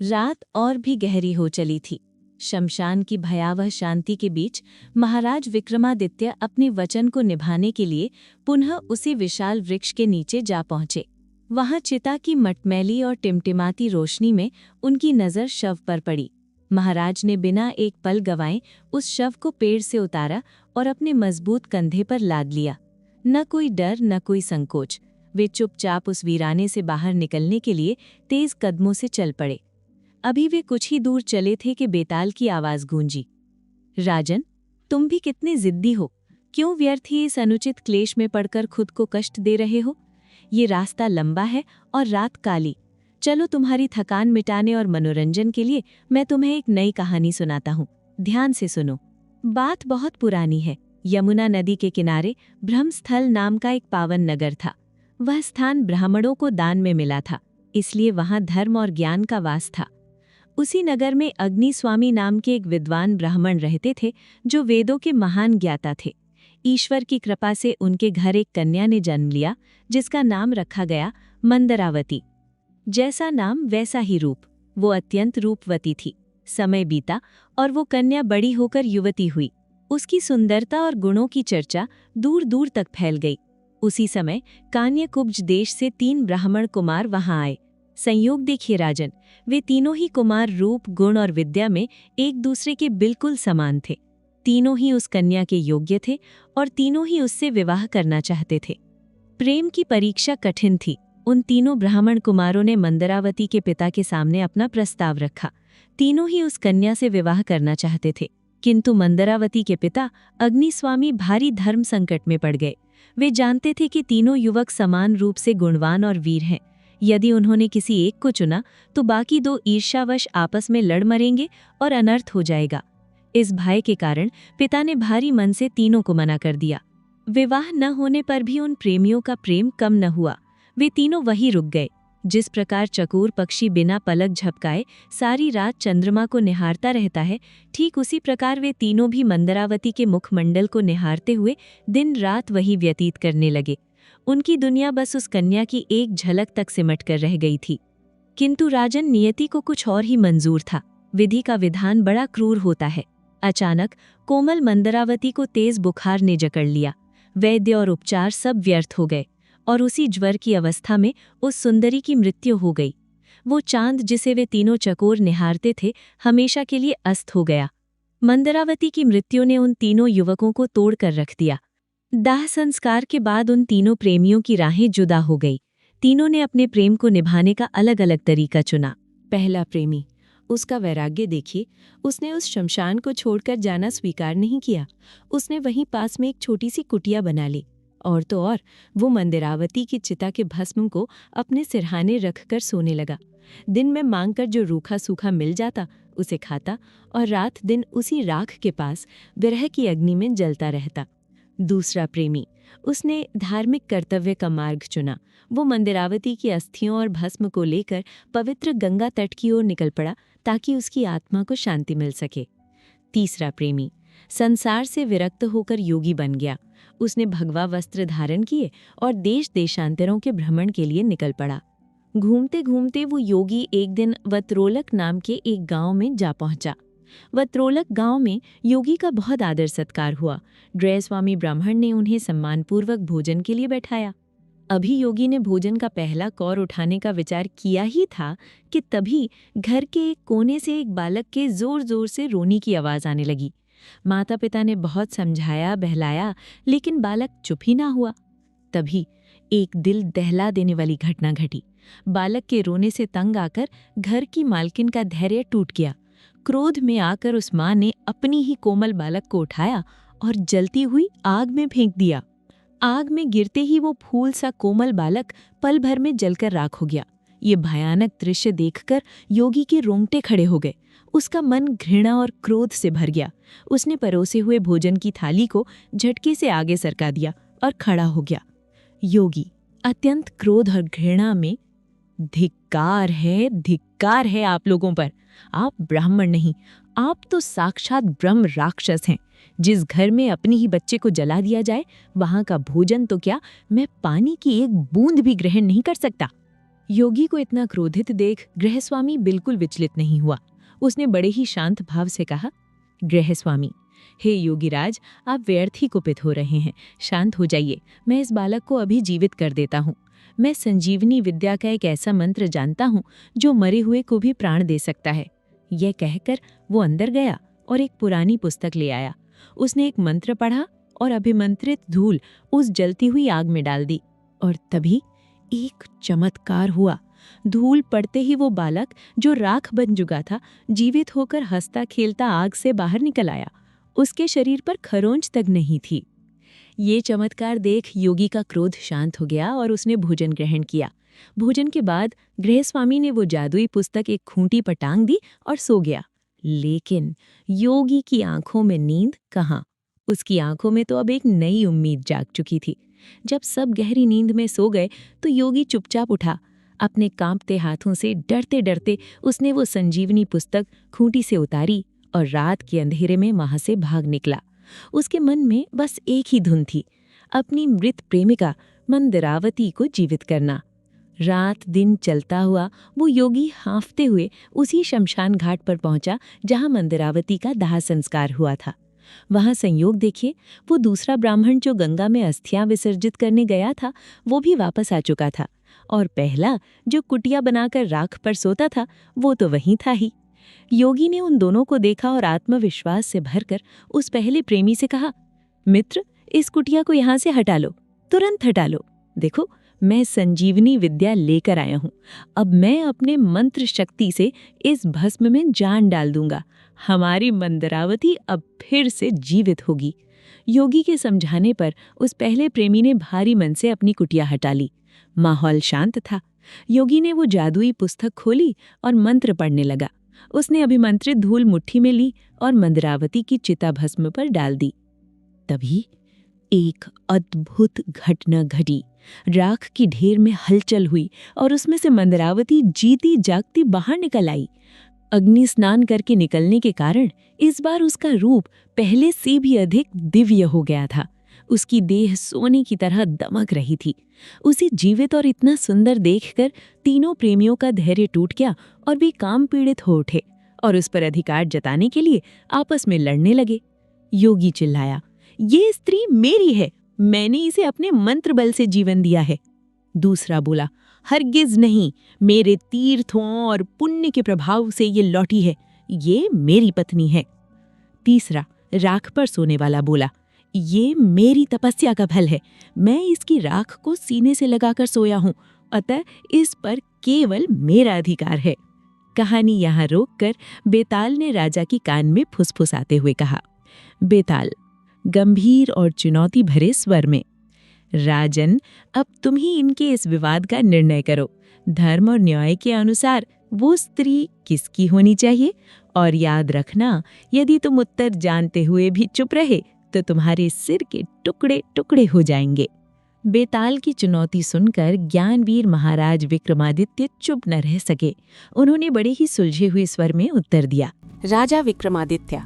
रात और भी गहरी हो चली थी। शमशान की भयावह शांति के बीच महाराज विक्रमादित्य अपने वचन को निभाने के लिए पुनः उसी विशाल वृक्ष के नीचे जा पहुंचे। वहां चिता की मटमैली और टिमटिमाती रोशनी में उनकी नज़र शव पर पड़ी। महाराज ने बिना एक पल गंवाए उस शव को पेड़ से उतारा और अपने मजबूत कंधे पर लाद लिया। न कोई डर न कोई संकोच, वे चुपचाप उस वीराने से बाहर निकलने के लिए तेज कदमों से चल पड़े। अभी वे कुछ ही दूर चले थे कि बेताल की आवाज गूंजी। राजन, तुम भी कितने जिद्दी हो। क्यों व्यर्थ ही इस अनुचित क्लेश में पड़कर खुद को कष्ट दे रहे हो। ये रास्ता लंबा है और रात काली। चलो, तुम्हारी थकान मिटाने और मनोरंजन के लिए मैं तुम्हें एक नई कहानी सुनाता हूँ। ध्यान से सुनो। बात बहुत पुरानी है। यमुना नदी के किनारे ब्रह्मस्थल नाम का एक पावन नगर था। वह स्थान ब्राह्मणों को दान में मिला था, इसलिए वहां धर्म और ज्ञान का वास था। उसी नगर में अग्निस्वामी नाम के एक विद्वान ब्राह्मण रहते थे, जो वेदों के महान ज्ञाता थे। ईश्वर की कृपा से उनके घर एक कन्या ने जन्म लिया, जिसका नाम रखा गया मंदरावती। जैसा नाम वैसा ही रूप। वो अत्यंत रूपवती थी। समय बीता और वो कन्या बड़ी होकर युवती हुई। उसकी सुंदरता और गुणों की चर्चा दूर दूर तक फैल गई। उसी समय कान्यकुब्ज देश से 3 ब्राह्मण कुमार वहां आए। संयोग देखिए राजन, वे तीनों ही कुमार रूप, गुण और विद्या में एक दूसरे के बिल्कुल समान थे। तीनों ही उस कन्या के योग्य थे और तीनों ही उससे विवाह करना चाहते थे। प्रेम की परीक्षा कठिन थी। उन तीनों ब्राह्मण कुमारों ने मंदरावती के पिता के सामने अपना प्रस्ताव रखा। तीनों ही उस कन्या से विवाह करना चाहते थे, किंतु मंदरावती के पिता अग्निस्वामी भारी धर्म संकट में पड़ गए। वे जानते थे कि तीनों युवक समान रूप से गुणवान और वीर हैं। यदि उन्होंने किसी एक को चुना तो बाकी 2 ईर्ष्यावश आपस में लड़ मरेंगे और अनर्थ हो जाएगा। इस भय के कारण पिता ने भारी मन से तीनों को मना कर दिया। विवाह न होने पर भी उन प्रेमियों का प्रेम कम न हुआ। वे तीनों वहीं रुक गए। जिस प्रकार चकोर पक्षी बिना पलक झपकाए सारी रात चंद्रमा को निहारता रहता है, ठीक उसी प्रकार वे तीनों भी मंदरावती के मुखमंडल को निहारते हुए दिन रात वही व्यतीत करने लगे। उनकी दुनिया बस उस कन्या की एक झलक तक सिमट कर रह गई थी। किंतु राजन, नियति को कुछ और ही मंजूर था। विधि का विधान बड़ा क्रूर होता है। अचानक कोमल मंदरावती को तेज बुखार ने जकड़ लिया। वैद्य और उपचार सब व्यर्थ हो गए और उसी ज्वर की अवस्था में उस सुंदरी की मृत्यु हो गई। वो चांद जिसे वे तीनों चकोर निहारते थे, हमेशा के लिए अस्त हो गया। मंदरावती की मृत्यु ने उन तीनों युवकों को तोड़ कर रख दिया। दाह संस्कार के बाद उन तीनों प्रेमियों की राहें जुदा हो गई। तीनों ने अपने प्रेम को निभाने का अलग अलग तरीका चुना। पहला प्रेमी, उसका वैराग्य देखिए। उसने उस शमशान को छोड़कर जाना स्वीकार नहीं किया। उसने वहीं पास में एक छोटी सी कुटिया बना ली। और तो और वो मंदिरावती की चिता के भस्म को अपने सिरहाने रखकर सोने लगा। दिन में मांगकर जो रूखा सूखा मिल जाता उसे खाता और रात दिन उसी राख के पास विरह की अग्नि में जलता रहता। दूसरा प्रेमी, उसने धार्मिक कर्तव्य का मार्ग चुना। वो मंदिरावती की अस्थियों और भस्म को लेकर पवित्र गंगा तट की ओर निकल पड़ा, ताकि उसकी आत्मा को शांति मिल सके। तीसरा प्रेमी संसार से विरक्त होकर योगी बन गया। उसने भगवा वस्त्र धारण किए और देश देशांतरों के भ्रमण के लिए निकल पड़ा। घूमते घूमते वो योगी एक दिन वत्रोलक नाम के एक गांव में जा पहुंचा। वत्रोलक गांव में योगी का बहुत आदर सत्कार हुआ। ड्रेस्वामी ब्राह्मण ने उन्हें सम्मानपूर्वक भोजन के लिए बैठाया। अभी योगी ने भोजन का पहला कौर उठाने का विचार किया ही था कि तभी घर के एक कोने से एक बालक के जोर जोर से रोने की आवाज आने लगी। माता पिता ने बहुत समझाया बहलाया, लेकिन बालक चुप ही ना हुआ। तभी एक दिल दहला देने वाली घटना घटी। बालक के रोने से तंग आकर घर की मालकिन का धैर्य टूट गया। क्रोध में आकर उस माँ ने अपनी ही कोमल बालक को उठाया और जलती हुई आग में फेंक दिया। आग में गिरते ही वो फूल सा कोमल बालक पल भर में जलकर राख हो गया। ये भयानक दृश्य देखकर योगी के रोंगटे खड़े हो गए। उसका मन घृणा और क्रोध से भर गया। उसने परोसे हुए भोजन की थाली को झटके से आगे सरका दिया और खड़ा हो गया। योगी अत्यंत क्रोध और घृणा में, धिक्कार है आप लोगों पर। आप ब्राह्मण नहीं, आप तो साक्षात ब्रह्म राक्षस हैं। जिस घर में अपने ही बच्चे को जला दिया जाए, वहां का भोजन तो क्या, मैं पानी की एक बूंद भी ग्रहण नहीं कर सकता। योगी को इतना क्रोधित देख गृहस्वामी बिल्कुल विचलित नहीं हुआ। उसने बड़े ही शांत भाव से कहा, गृहस्वामी, हे योगीराज, आप व्यर्थ ही कुपित हो रहे हैं। शांत हो जाइए, मैं इस बालक को अभी जीवित कर देता हूँ। मैं संजीवनी विद्या का एक ऐसा मंत्र जानता हूँ जो मरे हुए को भी प्राण दे सकता है। यह कहकर वो अंदर गया और एक पुरानी पुस्तक ले आया। उसने एक मंत्र पढ़ा और अभिमंत्रित धूल उस जलती हुई आग में डाल दी, और तभी एक चमत्कार हुआ। धूल पड़ते ही वो बालक, जो राख बन चुका था, जीवित होकर हंसता खेलता आग से बाहर निकल आया। उसके शरीर पर खरोंच तक नहीं थी। ये चमत्कार देख योगी का क्रोध शांत हो गया और उसने भोजन ग्रहण किया। भोजन के बाद गृहस्वामी ने वो जादुई पुस्तक एक खूंटी पर टांग दी और सो गया। लेकिन योगी की आंखों में नींद कहाँ? उसकी आंखों में तो अब एक नई उम्मीद जाग चुकी थी। जब सब गहरी नींद में सो गए तो योगी चुपचाप उठा। अपने कांपते हाथों से डरते डरते उसने वो संजीवनी पुस्तक खूंटी से उतारी और रात के अंधेरे में वहां से भाग निकला। उसके मन में बस एक ही धुन थी, अपनी मृत प्रेमिका मंदरावती को जीवित करना। रात दिन चलता हुआ वो योगी हाँफते हुए उसी शमशान घाट पर पहुंचा जहां मंदरावती का दाह संस्कार हुआ था। वहां संयोग देखिए, वो दूसरा ब्राह्मण जो गंगा में अस्थियां विसर्जित करने गया था, वो भी वापस आ चुका था, और पहला जो कुटिया बनाकर राख पर सोता था, वो तो वहीं था ही। योगी ने उन दोनों को देखा और आत्मविश्वास से भरकर उस पहले प्रेमी से कहा, मित्र, इस कुटिया को यहाँ से हटा लो, तुरंत हटा लो। देखो, मैं संजीवनी विद्या लेकर आया हूँ। अब मैं अपने मंत्र शक्ति से इस भस्म में जान डाल दूंगा। हमारी मंदरावती अब फिर से जीवित होगी। योगी के समझाने पर उस पहले प्रेमी ने भारी मन से अपनी कुटिया हटा ली। माहौल शांत था। योगी ने वो जादुई पुस्तक खोली और मंत्र पढ़ने लगा। उसने अभिमंत्रित धूल मुट्ठी में ली और मंदरावती की चिता भस्म पर डाल दी। तभी एक अद्भुत घटना घटी। राख की ढेर में हलचल हुई और उसमें से मंदरावती जीती जागती बाहर निकल आई। अग्नि स्नान करके निकलने के कारण इस बार उसका रूप पहले से भी अधिक दिव्य हो गया था। उसकी देह सोने की तरह दमक रही थी। उसे जीवित और इतना सुंदर देखकर तीनों प्रेमियों का धैर्य टूट गया और वे काम पीड़ित हो उठे और उस पर अधिकार जताने के लिए आपस में लड़ने लगे। योगी चिल्लाया, ये स्त्री मेरी है, मैंने इसे अपने मंत्र बल से जीवन दिया है। दूसरा बोला, हरगिज नहीं, मेरे तीर्थों और पुण्य के प्रभाव से ये लौटी है, ये मेरी पत्नी है। तीसरा राख पर सोने वाला बोला, ये मेरी तपस्या का फल है, मैं इसकी राख को सीने से लगाकर सोया हूं, अतः इस पर केवल मेरा अधिकार है। कहानी यहाँ रोककर बेताल ने राजा की कान में फुसफुसाते हुए कहा, बेताल गंभीर और चुनौती भरे स्वर में, राजन, अब तुम ही इनके इस विवाद का निर्णय करो। धर्म और न्याय के अनुसार वो स्त्री किसकी होनी चाहिए? और याद रखना, यदि तुम उत्तर जानते हुए भी चुप रहे तो तुम्हारे सिर के टुकड़े टुकड़े हो जाएंगे। बेताल की चुनौती सुनकर ज्ञानवीर महाराज विक्रमादित्य चुप न रह सके। उन्होंने बड़े ही सुलझे हुए स्वर में उत्तर दिया, राजा विक्रमादित्य,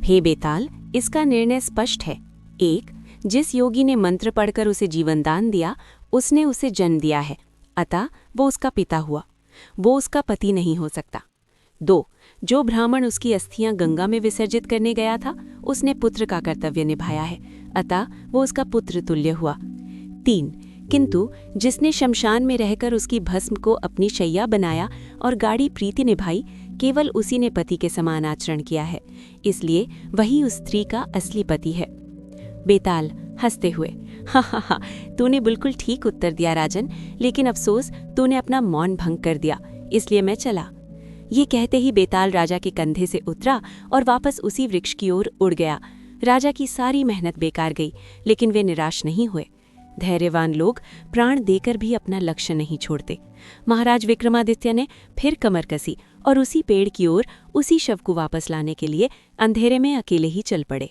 हे बेताल, इसका निर्णय स्पष्ट है। 1. जिस योगी ने मंत्र पढ़कर उसे जीवन दान दिया, उसने उसे जन्म दिया है, अतः वो उसका पिता हुआ, वो उसका पति नहीं हो सकता। 2. जो ब्राह्मण उसकी अस्थियां गंगा में विसर्जित करने गया था, उसने पुत्र का कर्तव्य निभाया है, अतः वो उसका पुत्र तुल्य हुआ। 3. किंतु जिसने शमशान में रहकर उसकी भस्म को अपनी शैया बनाया और गाढ़ी प्रीति निभाई, केवल उसी ने पति के समान आचरण किया है, इसलिए वही उस स्त्री का असली पति है। बेताल हंसते हुए, हा, तूने बिल्कुल ठीक उत्तर दिया राजन, लेकिन अफसोस तूने अपना मौन भंग कर दिया, इसलिए मैं चला। ये कहते ही बेताल राजा के कंधे से उतरा और वापस उसी वृक्ष की ओर उड़ गया। राजा की सारी मेहनत बेकार गई, लेकिन वे निराश नहीं हुए। धैर्यवान लोग प्राण देकर भी अपना लक्ष्य नहीं छोड़ते। महाराज विक्रमादित्य ने फिर कमर कसी और उसी पेड़ की ओर उसी शव को वापस लाने के लिए अंधेरे में अकेले ही चल पड़े।